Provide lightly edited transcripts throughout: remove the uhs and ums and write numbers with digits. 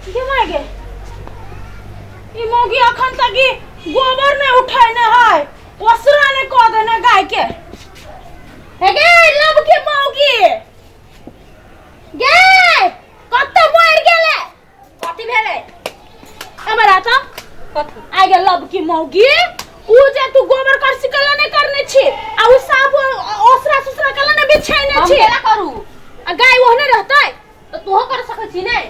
ये मागे ई मोगी अखन तक गोबर ने उठाने है ओसरा ने कह देने गाय के हे गे लब के मोगी गे कत मर गेले कथि भेले हमरा त कथि आ गे लब की मोगी उ जे तू गोबर कर सिकला ने करने छी आ उ साफ ओसरा सुसरा कला ने बिछाइने छी हम केला करू आ गाय ओहने रहतै तो तू कर सकै छी नै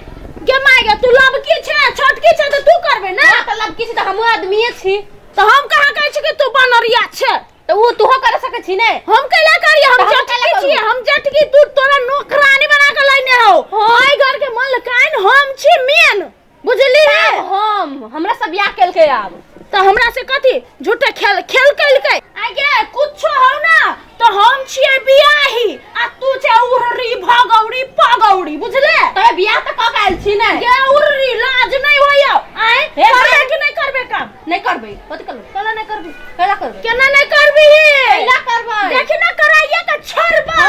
गे मागे तू लब की छे छोटकी छे तो तू करबे ना त लब की छी त हम आदमीए छी तो हम कहां कहै छी कि तू बनरिया छे तो वो तू कर सकै छी नै हम कैला करिए हम जटकी छी हम जटकी तू तोरा नौकरानी बना के लाइने हो हाय घर के मलकाइन हम छी मेन बुझली रे हम हमरा सब बियाह केल के आब तो हमरा से कथि झूठे खेल कैल के आगे कुछो हो ना तो हम छिए बियाही आ तू छे उर्री भगौड़ी पगौड़ी बुझले तो बियाह त क काल छी नै गे उर्री लाज नै होयो आय करबे कि नै करबे काम नै करबे कथि करबे केना नै करबे केला करबे केना नै करबी केला करबे देखि ना कराइए के छोड़बो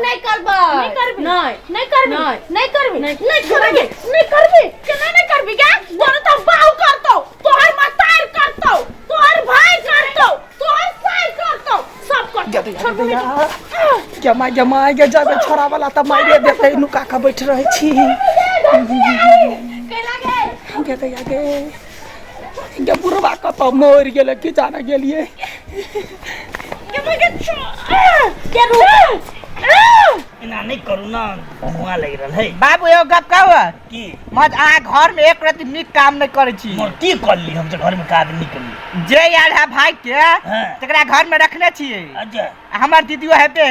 नै करबे नै करबी नै करबी नै करबी नै करबी नै करबी केना नै करबी गे बोल त बाऊ करतो तोहर मतार करतो तोहर भाई करतो तोहर साई करतो सब करतो जमा जमा के जाबे छोरा वाला त माइरे देते नुका के बैठ रहे छी के लागे के त आगे के बुरबा क त मर गेले कि जाना गेलिए के मगे के रू इना नहीं करू ना धुआं लग रहल है बाबू एगो गप कहू की मत आ घर में एक रति नीक काम नहीं करे छी मोर की कर ली हम तो घर में काज नहीं करली जे यार है भाई के हां तकरा घर में रखने छिए अच्छा हमर दीदियो हेबे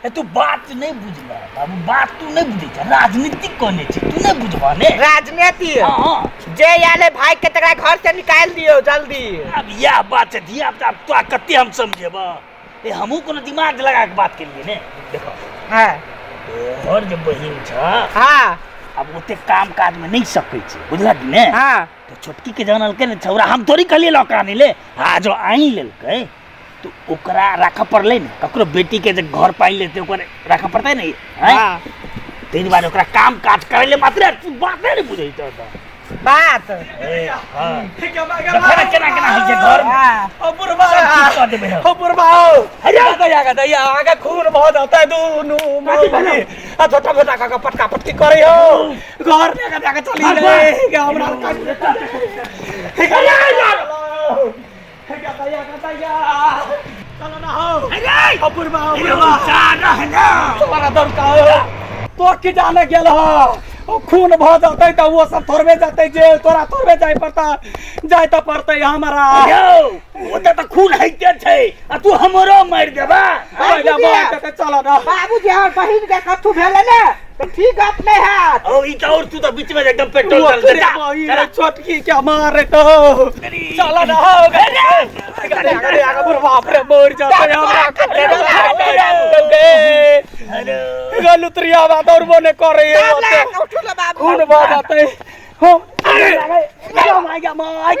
ए तू बात नहीं बुझला बाबू बात तू नहीं बुझै छ राजनीति कोने छी तू नहीं बुझबा ने राजनीति हां जे याले भाई के तकरा घर से निकाल दियो जल्दी अब यह बात है धिया अब तो कते हम समझेबा ए हमहू कोनो दिमाग लगा के बात के लिए ने देखो हां और जब बहिन छ हां अब ओते काम काज में नहीं सकै छी बुझला कि ने हां तो छोटकी के जानल के ने छौरा हम तोरी कहलिए लौका नहीं ले हां जो आई लेलकै तो ओकरा राखा पड़ले ने ककरो बेटी के जे घर पाई लेते ओकरे राखा पड़तै नहीं हां तीन बार ओकरा काम काज करे ले मात्र तू बात नहीं बुझै त बात ए हां केना केना है जे घर में ओ बुरबा कर देबे ओ बुरबा अरे दया आगे खून बहुत होता है दोनों मोगी आ छोटा छोटा का पटका पटकी करे हो घर ने का जाके चली रे के हमरा हे का दया चलो ना हो अरे ओ बुरबा चारा है ना तुम्हारा दम का तो के जाने गेल हो ओ खून भ जाते त वो सब थोड़बे जाते जेल तोरा थोड़बे जाय त पड़ते हमरा यो ओते त खून हइते छै आ तू हमरो मार देबा चलो ना बाबूजी और बहिन के कथु भेले ने तो ठीक बात नहीं है ओ ई तो और तू तो बीच में एकदम पेट्रोल डाल दे छोटकी क्या मारे तो चलो ना हो अरे बुढ़ बाप रे मोर जाते हमरा हेलो गलुत्रिया बात और बोने करे खून भ जाते हो अरे क्या माय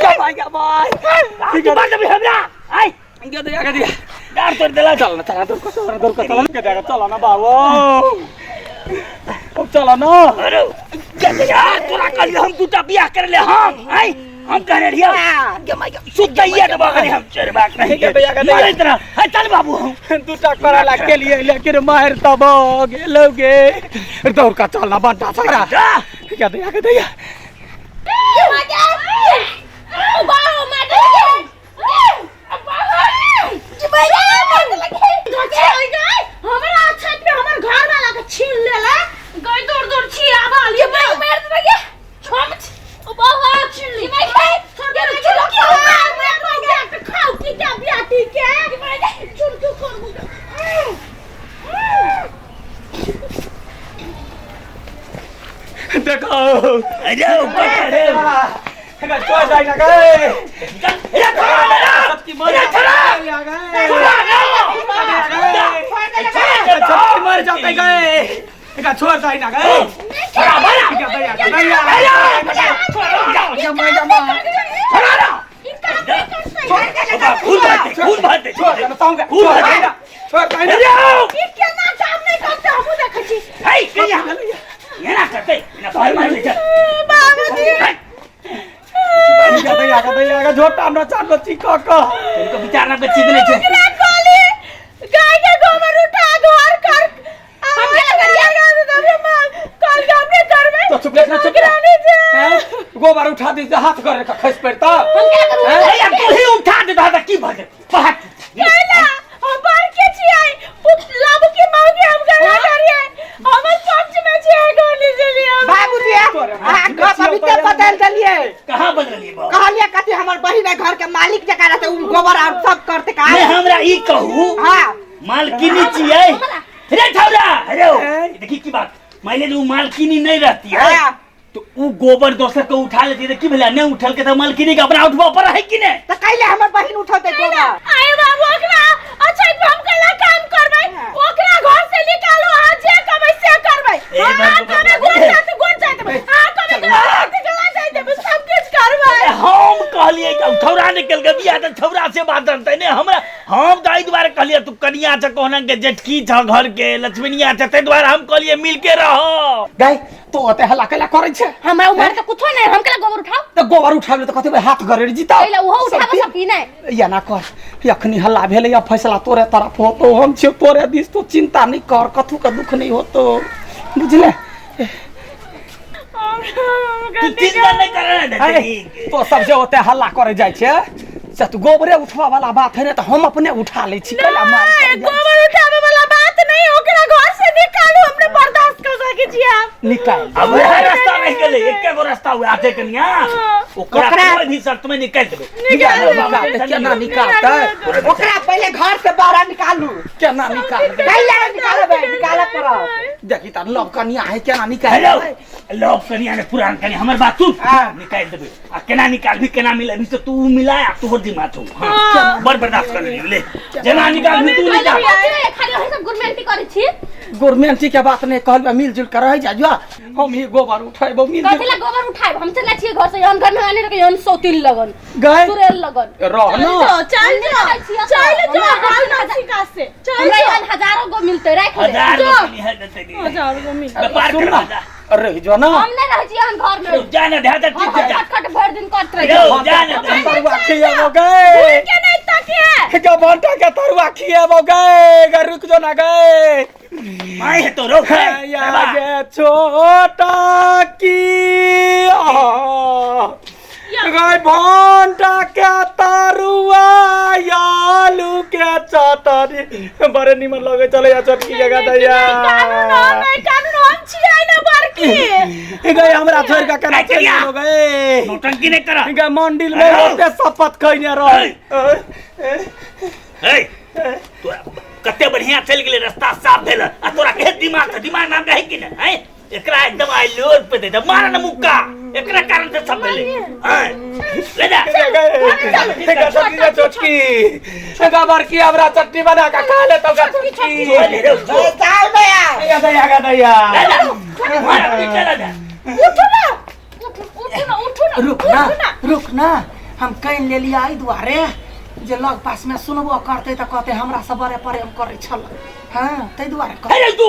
ठीक है बात भी हमरा आई इंगे दे आगे दिया डार तोड़ देला चल ना चला दूर को के देगा चलो ना बाबू अब चलो ना अरे यार तोरा कहली हम दूटा बियाह कर ले हम आई हम करे रिया सुदैया दबा करे हम चरबाक नहीं के भैया का इतना है चल बाबू दूटा कराला के लिए लेकिन मार तब गेलोगे दौड़ का चलना बंटा सारा क्या दया के दया बाऊ मार दे हमरा छत पे हमर घर वाला के छीन लेला गई दूर दूर छी आवा लिए भाई मार दे गे छोड़ ओ बाबा छीन ली भाई छोड़ दे मैं खाओ की क्या बियाती के चुन तू कर देखो अरे अरे का चोर जाई ना गए ये सबकी मर जाते गए का छोड़ जाई ना गए छोड़ा मारा क्या दया खून भरते छोड़ जाई ना खून भरते ये क्या ना काम नहीं करते हम देखै छी हाय के यहाँ ये ना करते ना फाइल मार ले चल बाबूजी आगा झोटा न चाट चिका का इनको विचार ना बच्ची के नहीं ओकरा कहली गाय के गोबर उठा घर कर हम क्या करिएगा तब हम कल हमने घर में तो चुप ले गोबर उठा दी हाथ करे का खस पड़ता हम क्या करूं अरे अब तू ही उठा दे दादा की भगे पहाड़ कहला हम बाहर के छिए लब की मौगी हम गया करिए हम सच में छिए गोली से लिया बाबूजी अभी के बदल दलिए कहां बदलिए बाबू कहलिए कथी हमर बहिन है घर के मालिक जका रहते उ गोबर और सब करते का मैं हमरा ई कहूं हां मालकिनी चाहिए रे ठौरा अरे देखी की बात मैंने जो मालकिनी नहीं रहती है हाँ। तो वो गोबर दोसर को उठा लेती है कि भला नहीं उठल के तो मालकिनी का अपना उठवा पर है कि नहीं तो कैले हमर बहिन उठौते गोबर आए बाबू ओकरा अच्छा हम कला काम करबै ओकरा घर से निकालो आ जे कबै से करबै कमे गुण जाते हां कमे गला जाते सब कुछ करबै हम कहलिए कि ठौरा निकल के बिया तो ठौरा से बात करते ने हमरा हम दाई द्वारा कहलिए तू कनिया छ कहना के जेठकी छ घर के लक्ष्मीनिया छ ते द्वारा हम कहलिए मिल के रहो गाय तो ओते हल्ला कला करे छे हमरा उमर त कुछो नै हम कला गोबर उठाओ तो गोबर उठाबले तो कते हाथ गरे जीता पहिले ओहो उठाबे सकी नै या ना कर अखनी हल्ला भेले या फैसला तोरे तरफ हो तो हम छे तोरे दिस तो चिंता नहीं कर कथु का दुख नहीं हो तो बुझले तू चिंता नहीं करे तो सब जे होते हल्ला करे जाय छे से तू गोबरे उठवा वाला बात है ना तो हम अपने उठा ले छी कला मार गोबर उठाबे वाला बात नहीं ओकरा घर से निकालो हमने बर्दाश्त कर सके छी आप निकाल अब यह रास्ता नहीं गेले एक गो रास्ता हुआ आते कनिया ओकरा कोई भी शर्त में निकाल देबे केना निकालता ओकरा पहले घर से बाहर निकालू केना निकाल कैले निकालबे निकाले पड़ो देखी त लव कनिया है केना निकाल हेलो लोग कनिया ने पुरान कनिया हमर बात सुन निकाल देबे आ केना निकाल भी केना मिले भी तो तू मिलाया तू दिमाग छौ हां बड़ बर्दाश्त कर ले जेना निकाल भी तू निकाल खाली हम सब गवर्नमेंट करै छी गवर्नमेंट के बात नहीं कहल मिलजुल कर रह जा हम ही गोबर उठाइबो मिलजुल कथि ला गोबर उठाइब हम चला छी घर से हम घर में आने रे हम सौतिल लगन गए तुरेल लगन रह ना चल जो हाल ना सिका से चल हमरा यहाँ हजारों गो मिलते राख ले हजार रुपया है देते दी हजारों गो मिलते व्यापार करवा जा अरे जो ना हम नहीं रह छी हम घर में जाने दे दे ठीक जा खटखट भर दिन करत रह लो जाने दे तरुआ खियाबो गए के नहीं तके के बंटा के तरुआ खियाबो गए रुक जो ना गए माय है तो रोक या गे छोटा की गए भंटा के तरुआ आलू के चटनी बड़े निमन लगे चले या चटकी जगह दैया कानून हम छियै ना बरकी गए हमरा छोड़ के केना चली हो गए नौटंकी नहीं करा गए मंदिर में होते शपथ खइने रह ए तू कते बढ़िया चल गेले रास्ता साफ भेल आ तोरा के दिमाग नाम रहे कि न है एकरा एकदम आई लोर पे दे मार न मुक्का एकरा कारण से सब भेले ले जा गए चटकी गबर की हमरा चटनी बना के खा ले तो चटकी जाओ भैया दैया दैया मार पीछे ले जा उठो ना रुक ना हम कहीं ले लिया आई दुआरे जे लग पास में सुनबो करते त कहते हमरा सब बड़े प्रेम करे छल हां तै दुआरे कह अरे दो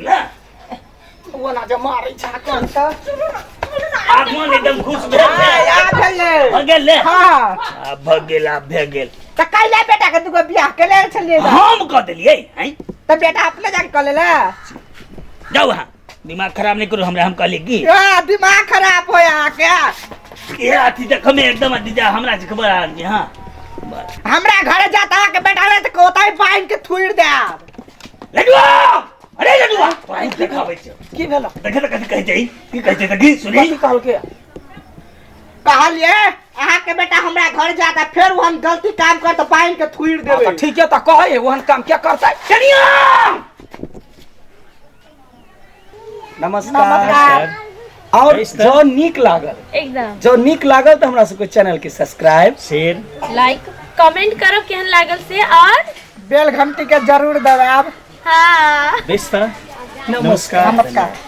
ना ओना जे मारै छा कोन त आगमन एकदम खुश भेल याद भेले भगेल ले हां भगेल त कैले बेटा के दुगो बियाह केले छलिए हम कह देलिए हैं त बेटा अपने जाके कर लेला जाओ हां दिमाग खराब नहीं करो हमरा हम कहले की दिमाग खराब होया के ये अथी देख में एकदम दीदा हमरा से खबर आ गई हां हमरा घरे जाता के बेटा रे त कोताई पाइन के थुइर दे लडुआ अरे लडुआ पाइन देखाबै छ की भेल देखे त कथि कहै छै की कहै छै देखी सुनी की कहल के कहलिए अहाँ के बेटा हमरा घर जाता फिर वो हम गलती काम कर तो पाइन के थुइर देबे ठीक है त कहे ओहन काम क्या करता है कनिया नमस्कार और जो नीक लागल एकदम जो नीक लागल तो हमरा सबके चैनल के सब्सक्राइब शेर लाइक कमेंट करो केहन लागल से और बेल घंटी के जरूर दबाब हां बेस्ता नमस्कार नमस्कार